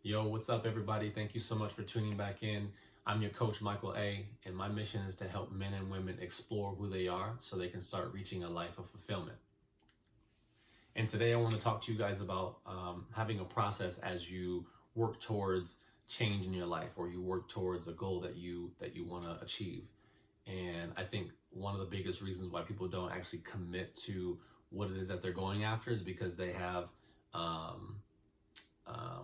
Yo, what's up, everybody? Thank you so much for tuning back in. I'm your coach, Michael A., and my mission is to help men and women explore who they are so they can start reaching a life of fulfillment. And today I want to talk to you guys about having a process as you work towards change in your life, or you work towards a goal that you want to achieve. And I think one of the biggest reasons why people don't actually commit to what it is that they're going after is because they have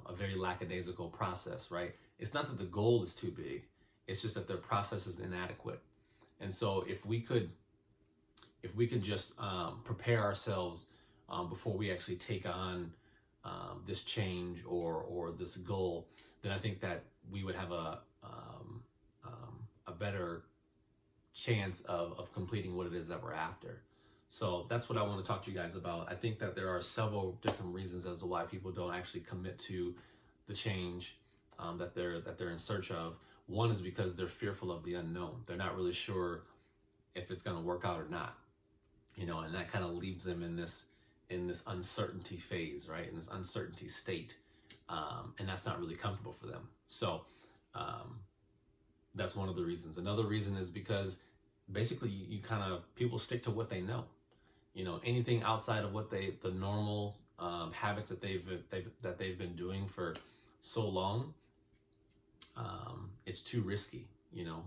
a very lackadaisical process, right? It's not that the goal is too big, it's just that their process is inadequate. And so if we could just prepare ourselves before we actually take on this change or this goal, then I think that we would have a better chance of completing what it is that we're after. So that's what I want to talk to you guys about. I think that there are several different reasons as to why people don't actually commit to the change that they're in search of. One is because they're fearful of the unknown. They're not really sure if it's going to work out or not, and that kind of leaves them in this uncertainty phase, right? In this uncertainty state, and that's not really comfortable for them. So that's one of the reasons. Another reason is because basically you people stick to what they know. Anything outside of what the normal habits that they've been doing for so long, it's too risky.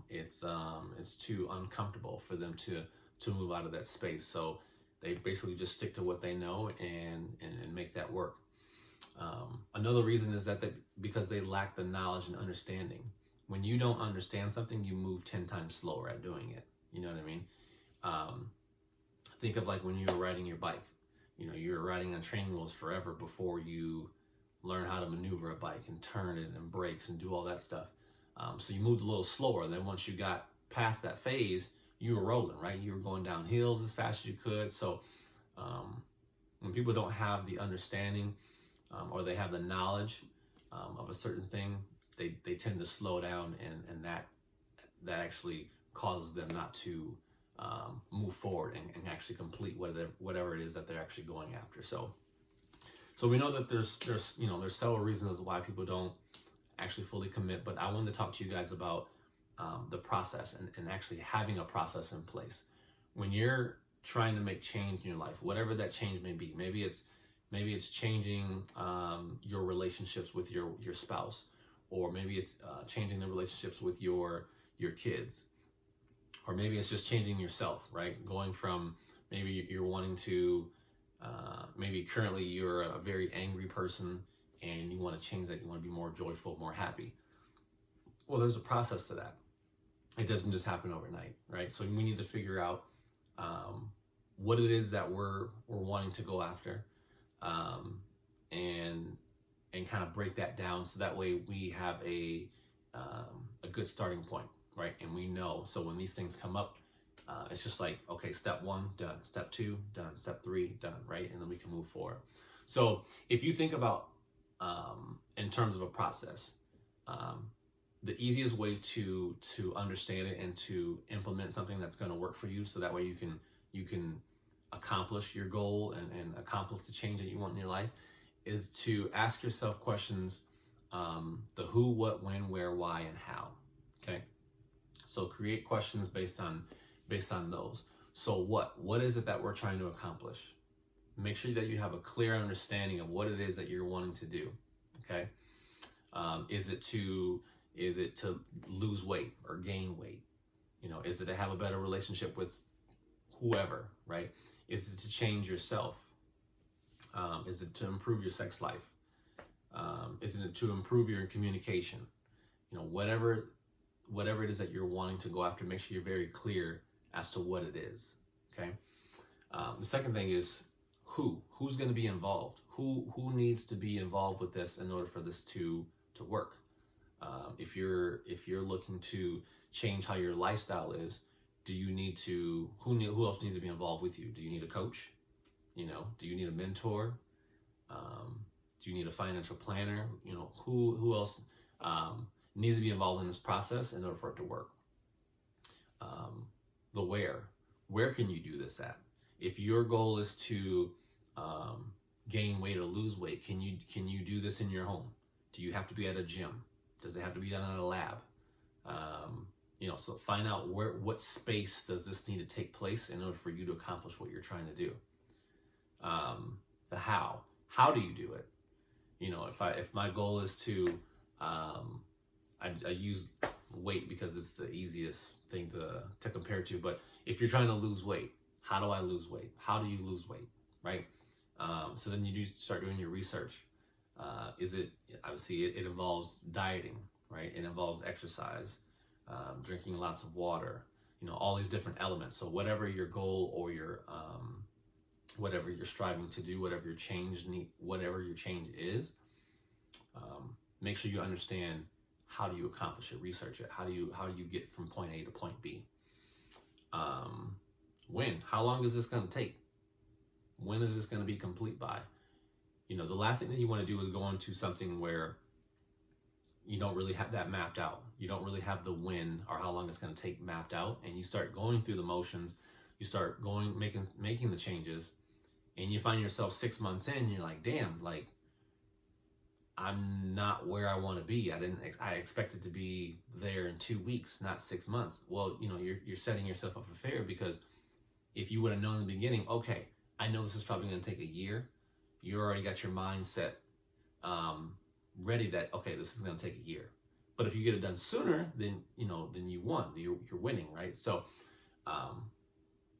It's too uncomfortable for them to move out of that space. So they basically just stick to what they know and make that work. Another reason is that because they lack the knowledge and understanding. When you don't understand something, you move 10 times slower at doing it. You know what I mean? Think of like when you were riding your bike. You were riding on training wheels forever before you learn how to maneuver a bike and turn it and brakes and do all that stuff. So you moved a little slower. And then once you got past that phase, you were rolling, right? You were going down hills as fast as you could. So when people don't have the understanding or they have the knowledge of a certain thing, they tend to slow down, and that actually causes them not to move forward and actually complete whatever it is that they're actually going after. So we know that there's several reasons why people don't actually fully commit, but I wanted to talk to you guys about the process and actually having a process in place. When you're trying to make change in your life, whatever that change may be, maybe it's changing your relationships with your spouse, or maybe it's changing the relationships with your kids, or maybe it's just changing yourself, right? Going from, maybe you're wanting to, maybe currently you're a very angry person and you want to change that. You want to be more joyful, more happy. Well, there's a process to that. It doesn't just happen overnight, right? So we need to figure out what it is that we're wanting to go after, and kind of break that down so that way we have a good starting point, right? And we know, so when these things come up, it's just like, okay, step 1 done, step 2 done, step 3 done, right? And then we can move forward. So if you think about in terms of a process, the easiest way to understand it and to implement something that's going to work for you, so that way you can accomplish your goal and accomplish the change that you want in your life, is to ask yourself questions, the who, what, when, where, why, and how. Okay, so create questions based on those. So what is it that we're trying to accomplish? Make sure that you have a clear understanding of what it is that you're wanting to do. Okay, is it to lose weight or gain weight? Is it to have a better relationship with whoever, right? Is it to change yourself? Is it to improve your sex life? Is it to improve your communication? Whatever it is that you're wanting to go after, make sure you're very clear as to what it is. Okay. The second thing is who's going to be involved. Who needs to be involved with this in order for this to work? If you're looking to change how your lifestyle is, do you need to? Who else needs to be involved with you? Do you need a coach? Do you need a mentor? Do you need a financial planner? Who else needs to be involved in this process in order for it to work? The where can you do this at? If your goal is to gain weight or lose weight, can you do this in your home? Do you have to be at a gym? Does it have to be done at a lab? So find out what space does this need to take place in order for you to accomplish what you're trying to do. The how do you do it? If my goal is to, I use weight because it's the easiest thing to compare to, but if you're trying to lose weight, how do I lose weight? How do you lose weight, right? So then you do start doing your research. Obviously it involves dieting, right? It involves exercise, drinking lots of water, all these different elements. So whatever your goal or your, whatever you're striving to do, whatever your change is, make sure you understand how do you accomplish it, research it. How do you get from point A to point B? When? How long is this going to take? When is this going to be complete by? The last thing that you want to do is go into something where you don't really have that mapped out. You don't really have the when or how long it's going to take mapped out, and you start going through the motions. You start making the changes, and you find yourself 6 months in, and you're like, damn, like I'm not where I want to be. I expected to be there in 2 weeks, not 6 months. Well, you're setting yourself up for failure, because if you would have known in the beginning, okay, I know this is probably going to take a year. You already got your mindset ready that, okay, this is going to take a year. But if you get it done sooner, then you won. You're winning, right? So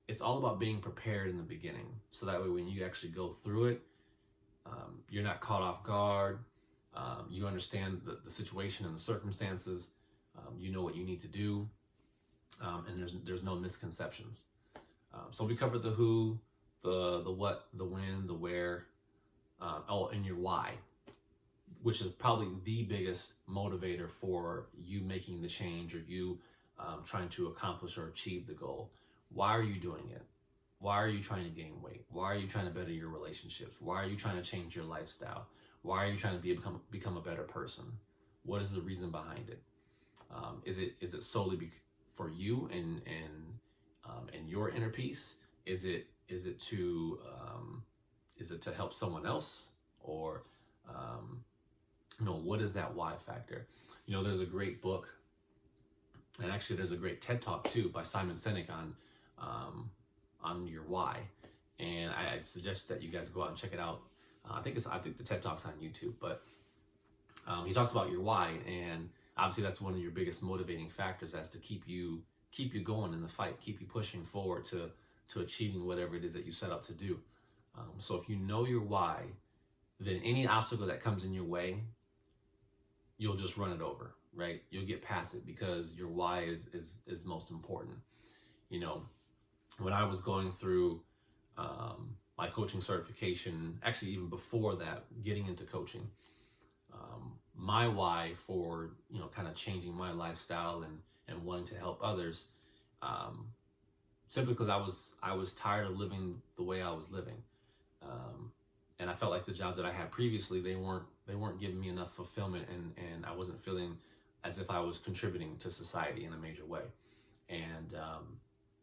it's all about being prepared in the beginning, so that way when you actually go through it, you're not caught off guard. You understand the situation and the circumstances. You know what you need to do, and there's no misconceptions. So we covered the who, the what, the when, the where, and your why, which is probably the biggest motivator for you making the change, or you trying to accomplish or achieve the goal. Why are you doing it? Why are you trying to gain weight? Why are you trying to better your relationships? Why are you trying to change your lifestyle? Why are you trying to become a better person? What is the reason behind it? Is it solely for you and your inner peace? Is it to help someone else? Or what is that why factor? There's a great book, and actually there's a great TED Talk too by Simon Sinek on your why, and I suggest that you guys go out and check it out. I think the TED Talk's on YouTube, but he talks about your why, and obviously that's one of your biggest motivating factors as to keep you going in the fight, keep you pushing forward to achieving whatever it is that you set out to do. So if you know your why, then any obstacle that comes in your way, you'll just run it over, right? You'll get past it, because your why is most important. When I was going through my coaching certification, actually even before that, getting into coaching, my why for kind of changing my lifestyle and wanting to help others, simply because I was tired of living the way I was living, and I felt like the jobs that I had previously, they weren't giving me enough fulfillment, and I wasn't feeling as if I was contributing to society in a major way. And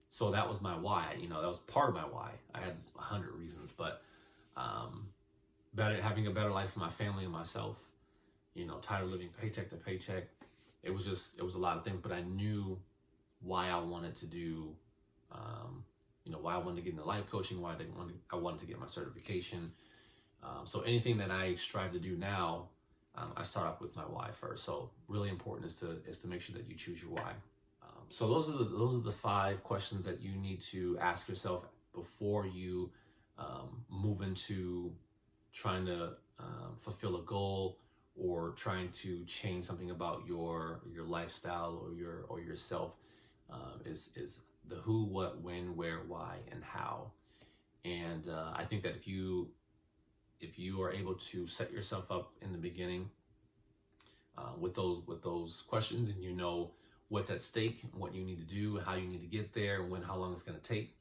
so that was my why. That was part of my why. I had 100 reasons, but having a better life for my family and myself. Tired of living paycheck to paycheck. It was a lot of things, but I knew why I wanted to do. Why I wanted to get into life coaching. Why I wanted to get my certification. So anything that I strive to do now, I start off with my why first. So really important is to make sure that you choose your why. So those are the 5 questions that you need to ask yourself before you move into trying to fulfill a goal, or trying to change something about your lifestyle or yourself. Is the who, what, when, where, why, and how. And I think that if you are able to set yourself up in the beginning with those questions, and what's at stake, what you need to do, how you need to get there, how long it's going to take,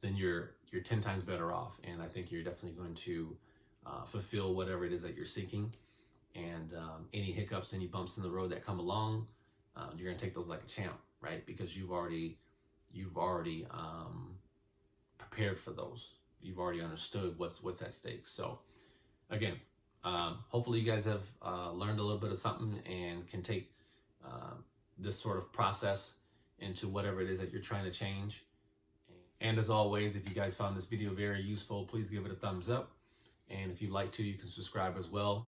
then you're 10 times better off. And I think you're definitely going to fulfill whatever it is that you're seeking. And any hiccups, any bumps in the road that come along, you're going to take those like a champ, right? Because you've already prepared for those. You've already understood what's at stake. So again, Hopefully you guys have learned a little bit of something and can take this sort of process into whatever it is that you're trying to change. And as always, if you guys found this video very useful, please give it a thumbs up. And if you'd like to, you can subscribe as well.